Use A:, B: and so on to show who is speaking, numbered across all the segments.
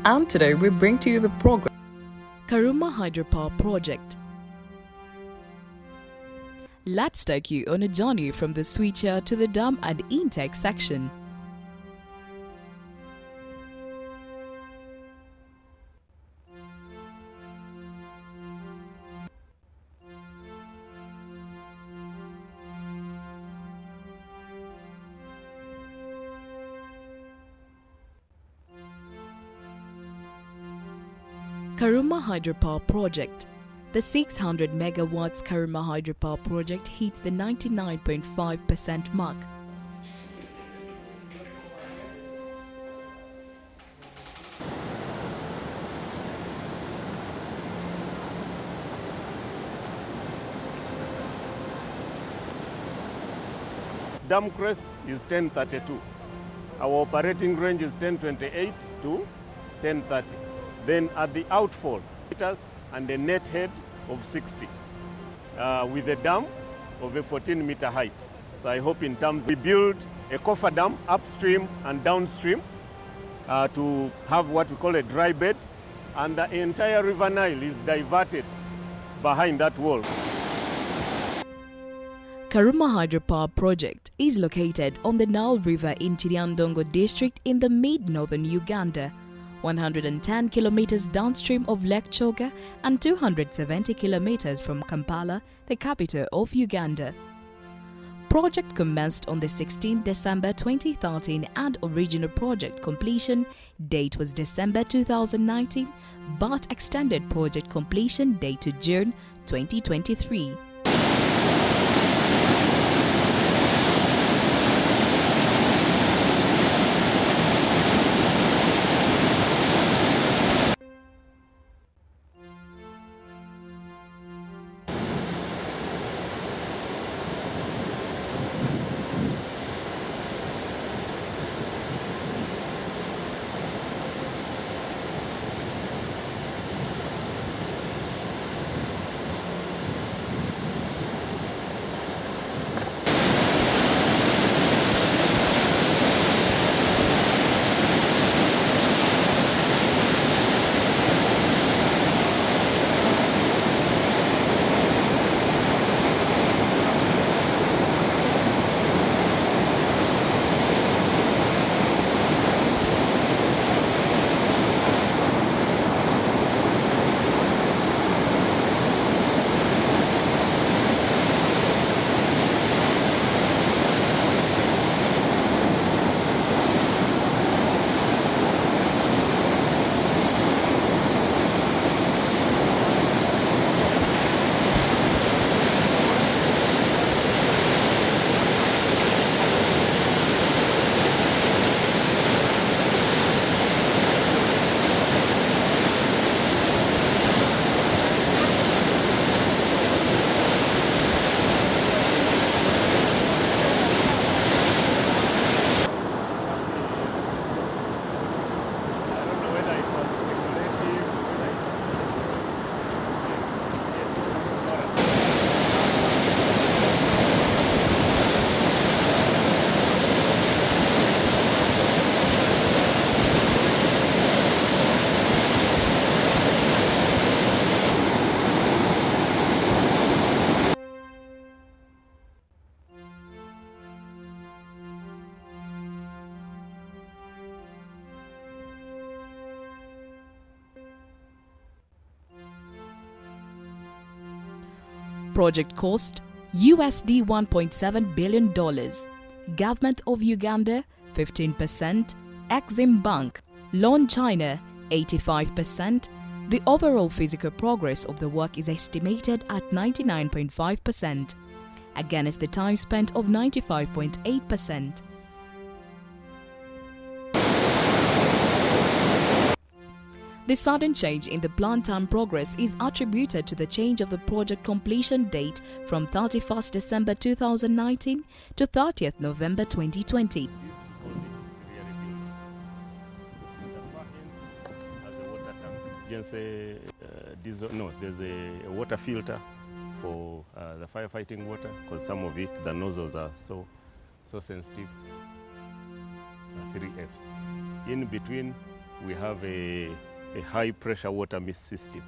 A: And today we bring to you the program
B: Karuma Hydropower Project. Let's take you on a journey from the switchyard to the dam and intake section. Karuma Hydropower Project. The 600 megawatts Karuma Hydropower Project hits the 99.5% mark.
C: Dam crest is 1032. Our operating range is 1028 to 1030. Then at the outfall, meters and a net head of 60 with a dam of a 14-meter height. So I hope in terms we build a coffer dam upstream and downstream to have what we call a dry bed, and the entire River Nile is diverted behind that wall.
B: Karuma Hydropower Project is located on the Nile River in Chiriandongo district in the mid-northern Uganda, 110 kilometers downstream of Lake Choga and 270 kilometers from Kampala, the capital of Uganda. Project commenced on the 16th December 2013 and original project completion date was December 2019, but extended project completion date to June 2023. Project cost USD $1.7 billion. Government of Uganda 15%, Exim Bank, Loan China 85%. The overall physical progress of the work is estimated at 99.5%, against the time spent of 95.8%. The sudden change in the planned time progress is attributed to the change of the project completion date from 31st December 2019 to 30th November 2020.
C: There's a water filter for the firefighting water, because some of it, the nozzles are so sensitive. 3 Fs. In between we have a high pressure water mist system,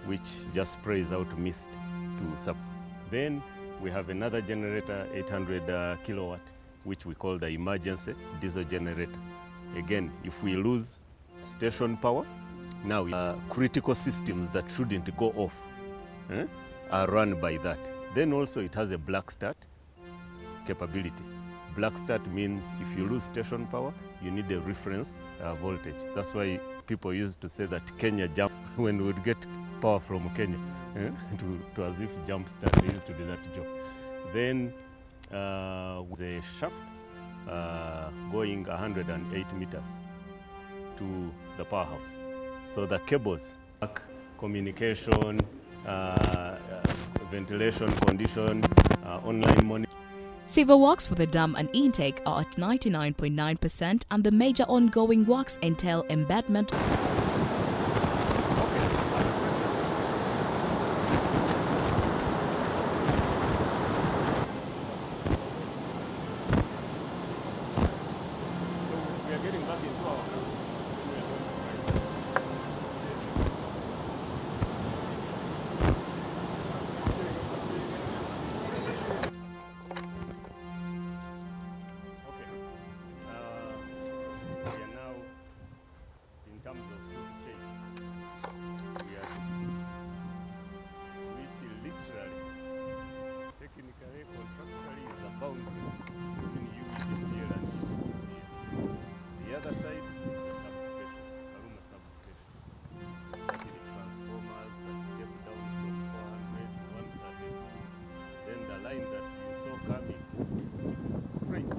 C: which just sprays out mist to sub. Then we have another generator, 800 kilowatt, which we call the emergency diesel generator. Again, if we lose station power, now critical systems that shouldn't go off are run by that. Then also it has a black start capability. Black start means if you lose station power, you need a reference voltage. That's why people used to say that Kenya jump when we would get power from Kenya to as if jump start. They used to do that job. Then the shaft going 108 meters to the powerhouse. So the cables, communication, ventilation condition, online monitoring.
B: Civil works for the dam and intake are at 99.9%, and the major ongoing works entail embedment.
C: The other side, the substation, Karuma substation. Actually transformers that step down from 400 to 130. Then the line that you saw coming is straight.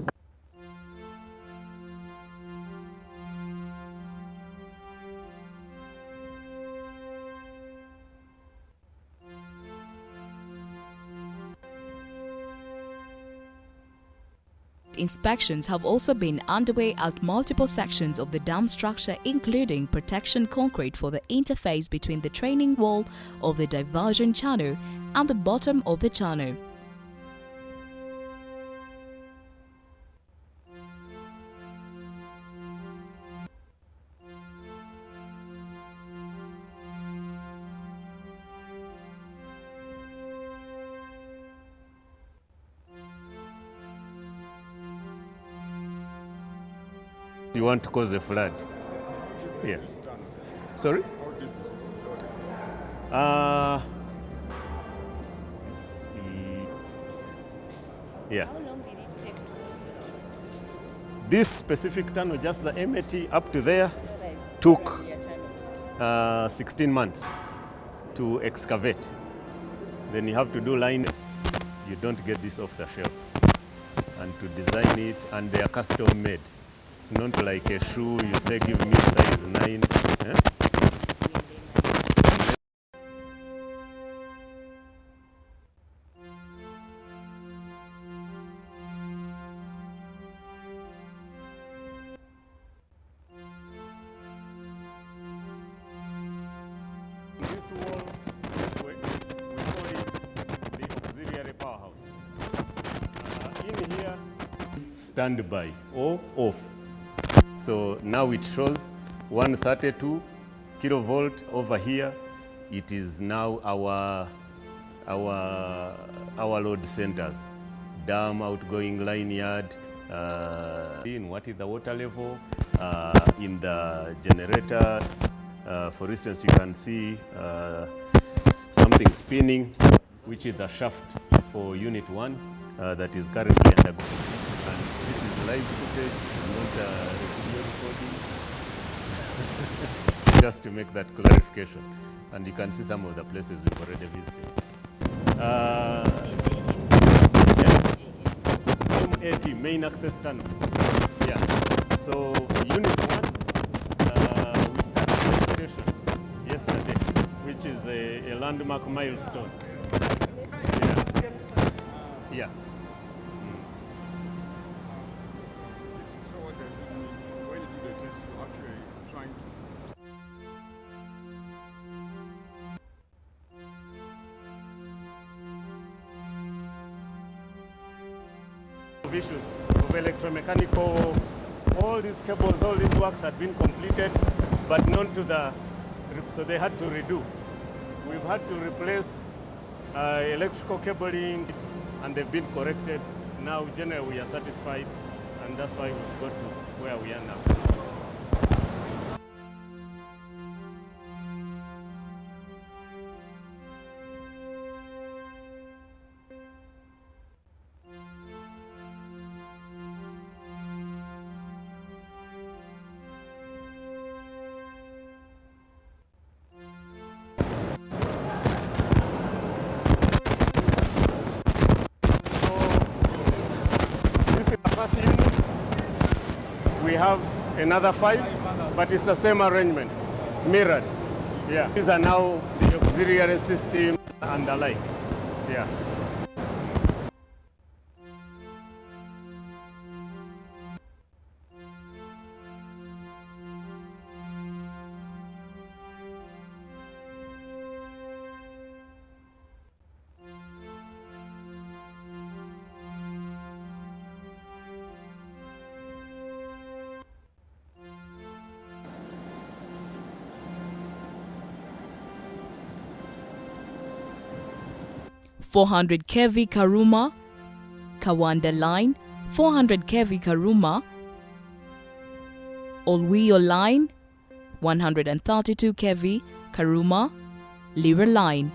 B: Inspections have also been underway at multiple sections of the dam structure, including protection concrete for the interface between the training wall of the diversion channel and the bottom of the channel.
C: You want to cause a flood? Yeah. Sorry? Yeah.
D: How long did it take to
C: This specific tunnel, just the MAT up to there,
D: like
C: took
D: your tunnels?
C: 16 months to excavate. Then you have to do line. You don't get this off the shelf. And to design it, and they are custom made. It's not like a shoe, you say give me size 9. This wall, this way, we call it the auxiliary powerhouse. In here, standby or off. So now it shows 132 kilovolt over here. It is now our load centers. Dam, outgoing line yard, in what is the water level, in the generator. For instance, you can see something spinning, which is the shaft for unit 1 that is currently undergoing. And this is live footage, not video recording. Just to make that clarification. And you can see some of the places we've already visited. Yeah. M80, main access tunnel. Yeah. So unit 1, we started the station yesterday, which is a landmark milestone. Yeah. Yeah. Issues of electromechanical, all these cables, all these works had been completed. but not to the, so they had to redo. We've had to replace electrical cabling, and they've been corrected. Now, generally, we are satisfied, and that's why we've got to where we are now. First unit, we have another 5, but it's the same arrangement. It's mirrored. Yeah. These are now the auxiliary system and the like. Yeah.
B: (400 kV Karuma Kawanda line), 400 kV Karuma Olwio line, 132 kV Karuma Lira line.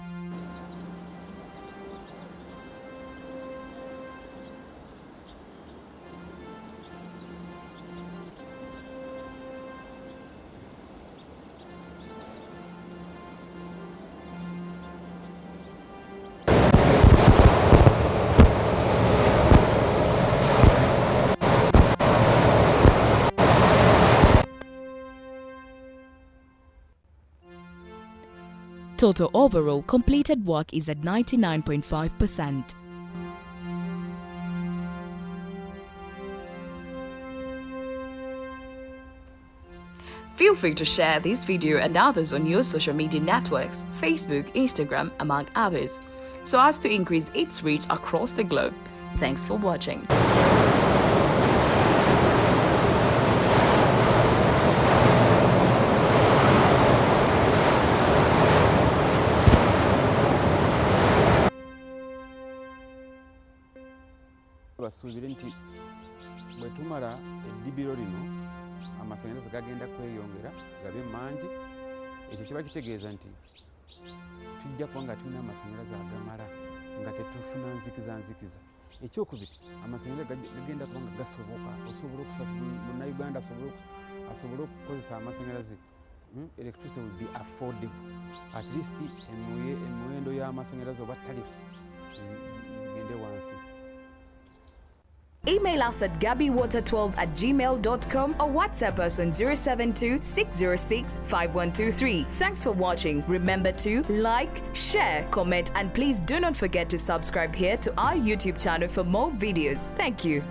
B: Total overall completed work is at 99.5%.
A: Feel free to share this video and others on your social media networks, Facebook, Instagram, among others, so as to increase its reach across the globe. Thanks for watching.
E: Basuubire nti bwe tumala eddibiro lino amasannyalaze gagenda kweyongera gabe mangi. Ekyo kiba kitegeeza nti tujja kuba nga tulina amasannyalaze agamala nga tetufuna nzikiza. Ekyokubiri, amasannyalaze gagenda kuba nga gasoboka, osobola okusasula munnayuganda asobole okukozesa amasannyalaze. Electricity will be affordable. At least emiwendo y'amasannyalaze oba tariffs zigende wansi.
B: Email us at gabiwater12@gmail.com or WhatsApp us on 072-606-5123. Thanks for watching. Remember to like, share, comment, and please do not forget to subscribe here to our YouTube channel for more videos. Thank you.